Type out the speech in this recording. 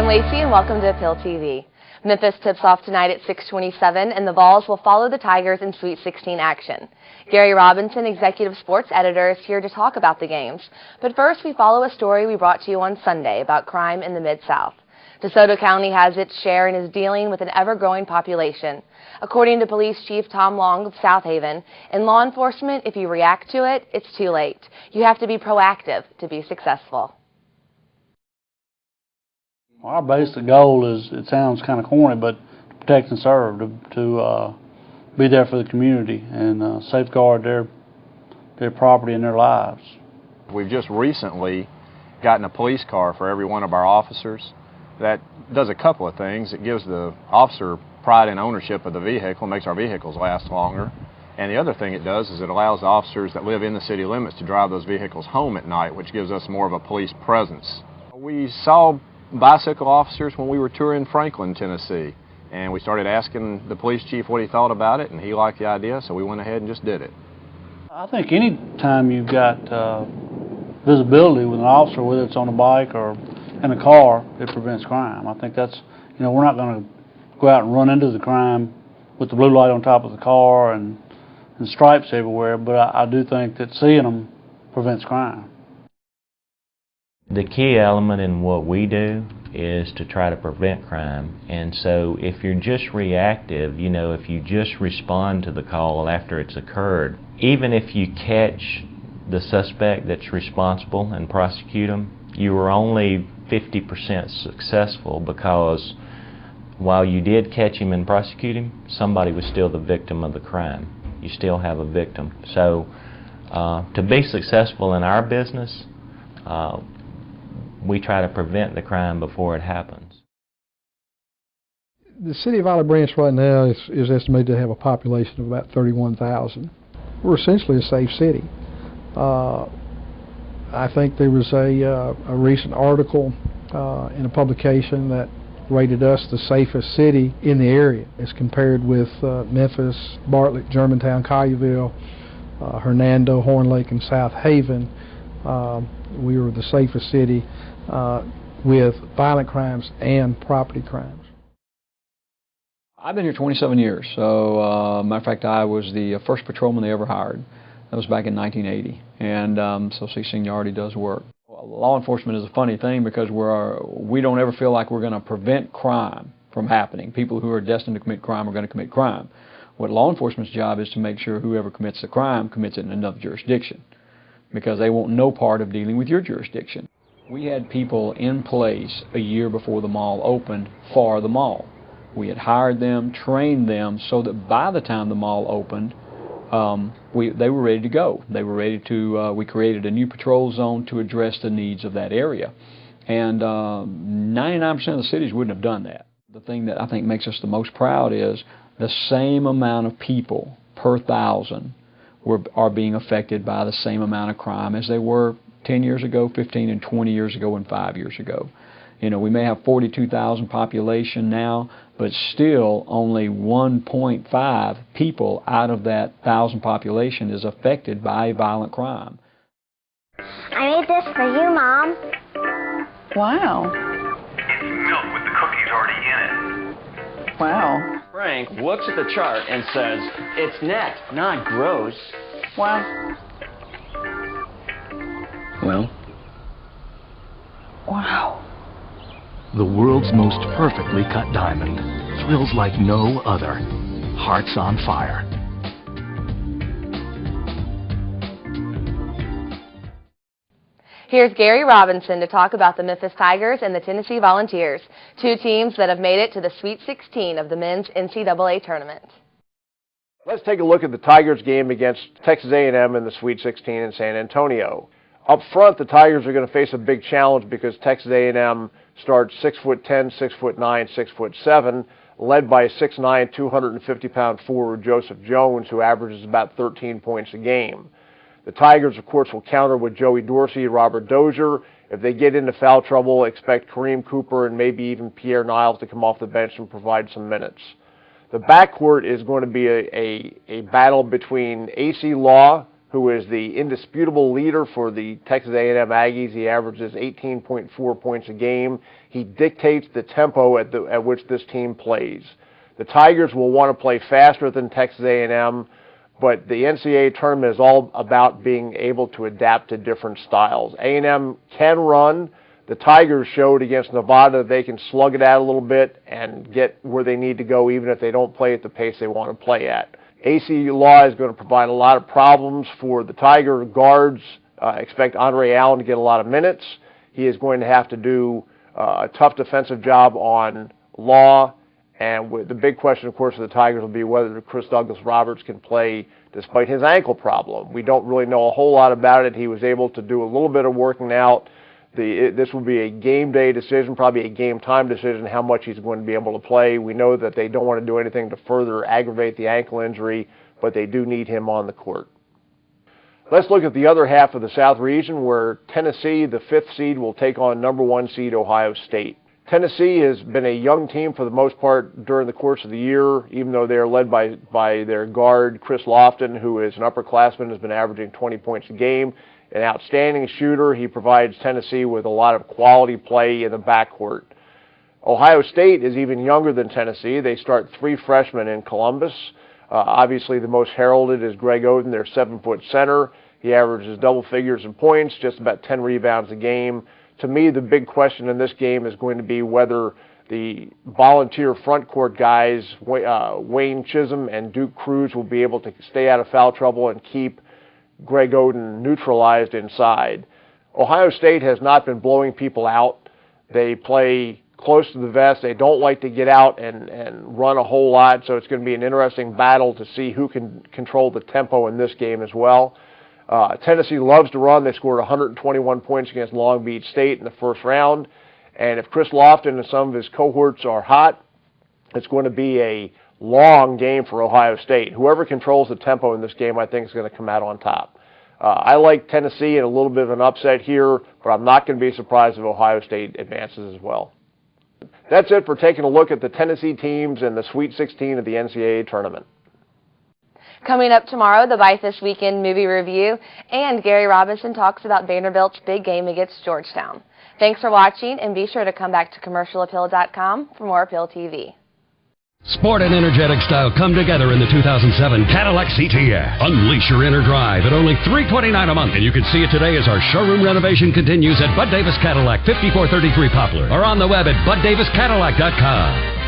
I'm Lacey and welcome to Appeal TV. Memphis tips off tonight at 6:27 and the Vols will follow the Tigers in Sweet 16 action. Gary Robinson, Executive Sports Editor, is here to talk about the games. But first we follow a story we brought to you on Sunday about crime in the Mid-South. Desoto County has its share and is dealing with an ever-growing population. According to Police Chief Tom Long of Southaven, in law enforcement, if you react to it, it's too late. You have to be proactive to be successful. Our basic goal is, it sounds kind of corny, but to protect and serve, to be there for the community and safeguard their property and their lives. We've just recently gotten a police car for every one of our officers. That does a couple of things. It gives the officer pride and ownership of the vehicle, makes our vehicles last longer. And the other thing it does is it allows the officers that live in the city limits to drive those vehicles home at night, which gives us more of a police presence. We saw bicycle officers when we were touring Franklin, Tennessee, and we started asking the police chief what he thought about it, and he liked the idea, so we went ahead and just did it. I think any time you've got visibility with an officer, whether it's on a bike or in a car, it prevents crime. I think that's, we're not going to go out and run into the crime with the blue light on top of the car and stripes everywhere, but I do think that seeing them prevents crime. The key element in what we do is to try to prevent crime, and so if you're just reactive, if you just respond to the call after it's occurred, even if you catch the suspect that's responsible and prosecute them, you are only 50% successful, because while you did catch him and prosecute him, somebody was still the victim of the crime. You still have a victim. So to be successful in our business, we try to prevent the crime before it happens. The city of Olive Branch right now is estimated to have a population of about 31,000. We're essentially a safe city. I think there was a recent article in a publication that rated us the safest city in the area as compared with Memphis, Bartlett, Germantown, Collierville, Hernando, Horn Lake, and Southaven. We were the safest city with violent crimes and property crimes. I've been here 27 years, so matter of fact, I was the first patrolman they ever hired. That was back in 1980, and so see, seniority does work. Law enforcement is a funny thing because we don't ever feel like we're going to prevent crime from happening. People who are destined to commit crime are going to commit crime. What law enforcement's job is to make sure whoever commits the crime commits it in another jurisdiction, because they want no part of dealing with your jurisdiction. We had people in place a year before the mall opened for the mall. We had hired them, trained them, so that by the time the mall opened, they were ready to go. They were ready to, we created a new patrol zone to address the needs of that area. And 99% of the cities wouldn't have done that. The thing that I think makes us the most proud is the same amount of people per thousand are being affected by the same amount of crime as they were 10 years ago, 15 and 20 years ago, and 5 years ago. We may have 42,000 population now, but still only 1.5 people out of that 1,000 population is affected by violent crime. I made this for you, Mom. Wow. It's milk with the cookies already in it. Wow. Frank looks at the chart and says, it's net, not gross. Wow. Well? Wow. The world's most perfectly cut diamond. Thrills like no other. Hearts on fire. Here's Gary Robinson to talk about the Memphis Tigers and the Tennessee Volunteers, two teams that have made it to the Sweet 16 of the men's NCAA tournament. Let's take a look at the Tigers game against Texas A&M in the Sweet 16 in San Antonio. Up front, the Tigers are going to face a big challenge because Texas A&M starts 6'10", 6'9", 6'7", led by 6'9", 250-pound forward Joseph Jones, who averages about 13 points a game. The Tigers, of course, will counter with Joey Dorsey and Robert Dozier. If they get into foul trouble, expect Kareem Cooper and maybe even Pierre Niles to come off the bench and provide some minutes. The backcourt is going to be a battle between A.C. Law, who is the indisputable leader for the Texas A&M Aggies. He averages 18.4 points a game. He dictates the tempo at which this team plays. The Tigers will want to play faster than Texas A&M, but the NCAA tournament is all about being able to adapt to different styles. A&M can run. The Tigers showed against Nevada that they can slug it out a little bit and get where they need to go even if they don't play at the pace they want to play at. AC Law is going to provide a lot of problems for the Tiger guards. Expect Andre Allen to get a lot of minutes. He is going to have to do a tough defensive job on Law. And the big question, of course, for the Tigers will be whether Chris Douglas-Roberts can play despite his ankle problem. We don't really know a whole lot about it. He was able to do a little bit of working out. This will be a game day decision, probably a game time decision, how much he's going to be able to play. We know that they don't want to do anything to further aggravate the ankle injury, but they do need him on the court. Let's look at the other half of the South region where Tennessee, the 5th seed, will take on number 1 seed Ohio State. Tennessee has been a young team for the most part during the course of the year, even though they are led by their guard, Chris Lofton, who is an upperclassman, has been averaging 20 points a game. An outstanding shooter, he provides Tennessee with a lot of quality play in the backcourt. Ohio State is even younger than Tennessee. They start 3 freshmen in Columbus. Obviously, the most heralded is Greg Oden, their 7-foot center. He averages double figures in points, just about 10 rebounds a game. To me, the big question in this game is going to be whether the volunteer front court guys, Wayne Chisholm and Duke Cruz, will be able to stay out of foul trouble and keep Greg Oden neutralized inside. Ohio State has not been blowing people out. They play close to the vest. They don't like to get out and run a whole lot, so it's going to be an interesting battle to see who can control the tempo in this game as well. Tennessee loves to run. They scored 121 points against Long Beach State in the first round. And if Chris Lofton and some of his cohorts are hot, it's going to be a long game for Ohio State. Whoever controls the tempo in this game, I think, is going to come out on top. I like Tennessee in a little bit of an upset here, but I'm not going to be surprised if Ohio State advances as well. That's it for taking a look at the Tennessee teams in the Sweet 16 of the NCAA tournament. Coming up tomorrow, the Bite This Weekend movie review, and Gary Robinson talks about Vanderbilt's big game against Georgetown. Thanks for watching, and be sure to come back to CommercialAppeal.com for more Appeal TV. Sport and energetic style come together in the 2007 Cadillac CTS. Unleash your inner drive at only $329 a month, and you can see it today as our showroom renovation continues at Bud Davis Cadillac, 5433 Poplar, or on the web at buddaviscadillac.com.